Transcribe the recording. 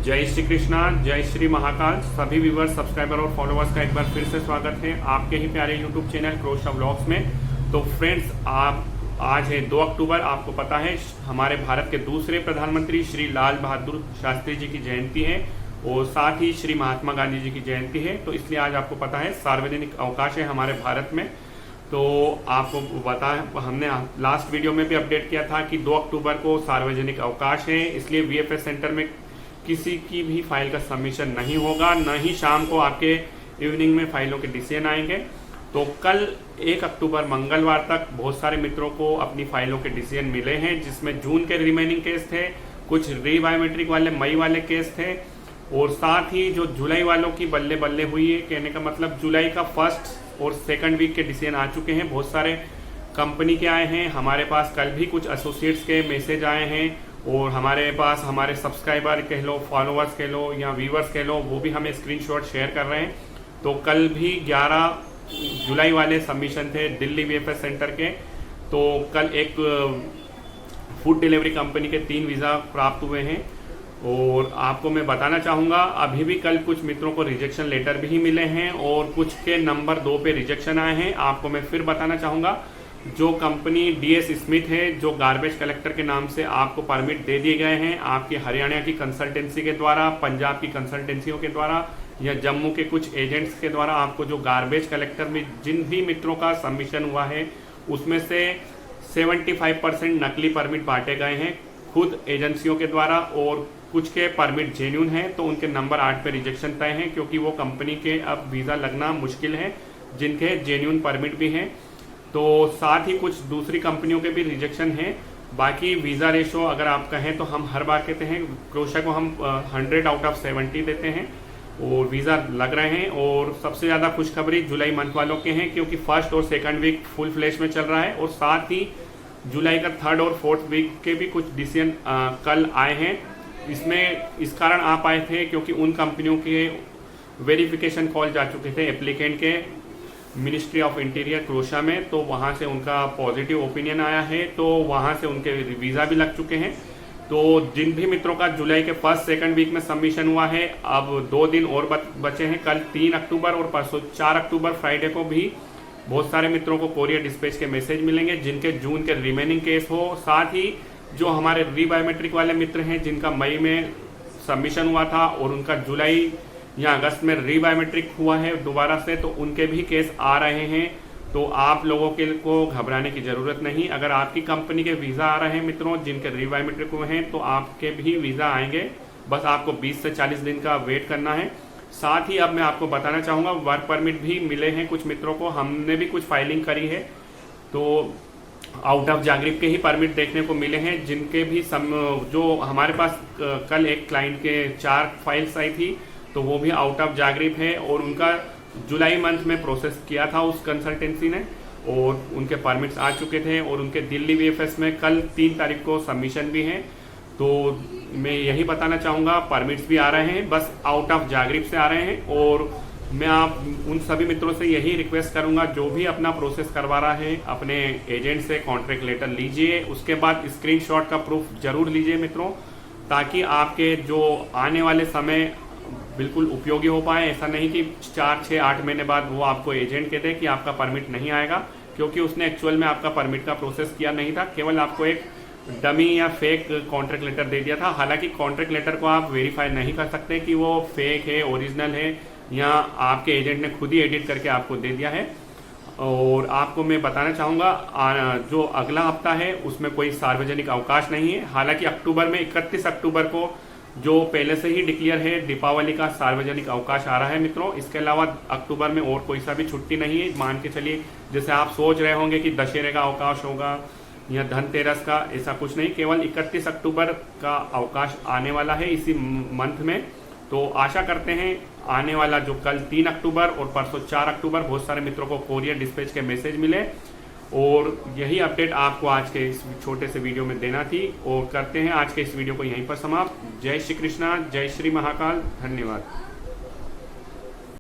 जय श्री कृष्णा, जय श्री महाकाल। सभी व्यूवर्स, सब्सक्राइबर और फॉलोअर्स का एक बार फिर से स्वागत है आपके ही प्यारे यूट्यूब चैनल क्रोशा व्लॉग्स में। तो फ्रेंड्स, आज है 2 अक्टूबर। आपको पता है हमारे भारत के दूसरे प्रधानमंत्री श्री लाल बहादुर शास्त्री जी की जयंती है और साथ ही श्री महात्मा गांधी जी की जयंती है। तो इसलिए आज आपको पता है सार्वजनिक अवकाश है हमारे भारत में। तो आपको बता, हमने लास्ट वीडियो में भी अपडेट किया था कि 2 अक्टूबर को सार्वजनिक अवकाश है, इसलिए वीएफएस सेंटर में किसी की भी फाइल का सबमिशन नहीं होगा, न ही शाम को आपके इवनिंग में फाइलों के डिसीजन आएंगे। तो कल 1 अक्टूबर मंगलवार तक बहुत सारे मित्रों को अपनी फाइलों के डिसीजन मिले हैं, जिसमें जून के रिमेनिंग केस थे, कुछ रीबायोमेट्रिक वाले मई वाले केस थे और साथ ही जो जुलाई वालों की बल्ले बल्ले हुई है। कहने का मतलब जुलाई का फर्स्ट और सेकंड वीक के डिसीजन आ चुके हैं। बहुत सारे कंपनी के आए हैं, हमारे पास कल भी कुछ एसोसिएट्स के मैसेज आए हैं और हमारे पास हमारे सब्सक्राइबर कह लो, फॉलोअर्स कह लो या व्यूवर्स कह लो, वो भी हमें स्क्रीनशॉट शेयर कर रहे हैं। तो कल भी 11 जुलाई वाले सबमिशन थे दिल्ली वीएफएस सेंटर के। तो कल एक फूड डिलीवरी कंपनी के 3 वीज़ा प्राप्त हुए हैं और आपको मैं बताना चाहूँगा अभी भी कल कुछ मित्रों को रिजेक्शन लेटर भी मिले हैं और कुछ के नंबर 2 पे रिजेक्शन आए हैं। आपको मैं फिर बताना चाहूँगा, जो कंपनी डीएस स्मिथ है, जो गार्बेज कलेक्टर के नाम से आपको परमिट दे दिए गए हैं आपके हरियाणा की कंसल्टेंसी के द्वारा, पंजाब की कंसल्टेंसियों के द्वारा या जम्मू के कुछ एजेंट्स के द्वारा, आपको जो गार्बेज कलेक्टर में जिन भी मित्रों का सबमिशन हुआ है उसमें से 75% नकली परमिट बांटे गए हैं खुद एजेंसियों के द्वारा और कुछ के परमिट जेन्यून हैं। तो उनके नंबर 8 पे रिजेक्शन तय हैं, क्योंकि वो कंपनी के अब वीज़ा लगना मुश्किल है जिनके जेन्यून परमिट भी हैं। तो साथ ही कुछ दूसरी कंपनियों के भी रिजेक्शन हैं। बाकी वीज़ा रेशो अगर आप कहें तो हम हर बार कहते हैं क्रोशा को हम 100 आउट ऑफ 70 देते हैं और वीज़ा लग रहे हैं। और सबसे ज़्यादा खुशखबरी जुलाई मंथ वालों के हैं, क्योंकि फर्स्ट और सेकंड वीक फुल फ्लैश में चल रहा है और साथ ही जुलाई का 3rd और 4th वीक के भी कुछ डिसीजन कल आए हैं। इसमें इस कारण आ पाए थे क्योंकि उन कंपनियों के वेरिफिकेशन कॉल जा चुके थे एप्लीकेंट के मिनिस्ट्री ऑफ इंटीरियर क्रोशा में, तो वहाँ से उनका पॉजिटिव ओपिनियन आया है, तो वहाँ से उनके वीज़ा भी लग चुके हैं। तो जिन भी मित्रों का जुलाई के फर्स्ट सेकंड वीक में सबमिशन हुआ है, अब 2 दिन और बचे हैं, कल 3 अक्टूबर और परसों 4 अक्टूबर फ्राइडे को भी बहुत सारे मित्रों को कोरियर डिस्पैच के मैसेज मिलेंगे जिनके जून के रिमेनिंग केस हो। साथ ही जो हमारे रीबायोमेट्रिक वाले मित्र हैं जिनका मई में सबमिशन हुआ था और उनका जुलाई या अगस्त में रीबायोमेट्रिक हुआ है दोबारा से, तो उनके भी केस आ रहे हैं। तो आप लोगों के को घबराने की ज़रूरत नहीं। अगर आपकी कंपनी के वीज़ा आ रहे हैं मित्रों जिनके रीबायोमेट्रिक हुए हैं, तो आपके भी वीज़ा आएंगे, बस आपको 20 से 40 दिन का वेट करना है। साथ ही अब मैं आपको बताना चाहूँगा, वर्क परमिट भी मिले हैं कुछ मित्रों को, हमने भी कुछ फाइलिंग करी है। तो आउट ऑफ जागरिप के ही परमिट देखने को मिले हैं, जिनके भी जो हमारे पास कल एक क्लाइंट के 4 फाइल्स आई थी, तो वो भी आउट ऑफ जागरिप है और उनका जुलाई मंथ में प्रोसेस किया था उस कंसल्टेंसी ने और उनके परमिट्स आ चुके थे और उनके दिल्ली वीएफएस में कल 3 तारीख को सबमिशन भी है। तो मैं यही बताना चाहूँगा, परमिट्स भी आ रहे हैं, बस आउट ऑफ जागरिप से आ रहे हैं। और मैं आप उन सभी मित्रों से यही रिक्वेस्ट करूंगा, जो भी अपना प्रोसेस करवा रहा है अपने एजेंट से कॉन्ट्रैक्ट लेटर लीजिए, उसके बाद स्क्रीनशॉट का प्रूफ जरूर लीजिए मित्रों, ताकि आपके जो आने वाले समय बिल्कुल उपयोगी हो पाए। ऐसा नहीं कि 4, 6, 8 महीने बाद वो आपको एजेंट कहते हैं कि आपका परमिट नहीं आएगा, क्योंकि उसने एक्चुअल में आपका परमिट का प्रोसेस किया नहीं था, केवल आपको एक डमी या फेक कॉन्ट्रैक्ट लेटर दे दिया था। हालांकि कॉन्ट्रैक्ट लेटर को आप वेरीफाई नहीं कर सकते कि वो फेक है, ओरिजिनल है या आपके एजेंट ने खुद ही एडिट करके आपको दे दिया है। और आपको मैं बताना चाहूँगा, जो अगला हफ्ता है उसमें कोई सार्वजनिक अवकाश नहीं है। हालांकि अक्टूबर में 31 अक्टूबर को जो पहले से ही डिक्लेयर है दीपावली का सार्वजनिक अवकाश आ रहा है मित्रों। इसके अलावा अक्टूबर में और कोई सा भी छुट्टी नहीं है। मान के चलिए जैसे आप सोच रहे होंगे कि दशहरे का अवकाश होगा या धनतेरस का, ऐसा कुछ नहीं, केवल 31 अक्टूबर का अवकाश आने वाला है इसी मंथ में। तो आशा करते हैं आने वाला जो कल 3 अक्टूबर और परसों 4 अक्टूबर बहुत सारे मित्रों को कोरियर डिस्पैच के मैसेज मिले और यही अपडेट आपको आज के इस छोटे से वीडियो में देना थी। और करते हैं आज के इस वीडियो को यहीं पर समाप्त। जय श्री कृष्णा, जय श्री महाकाल, धन्यवाद।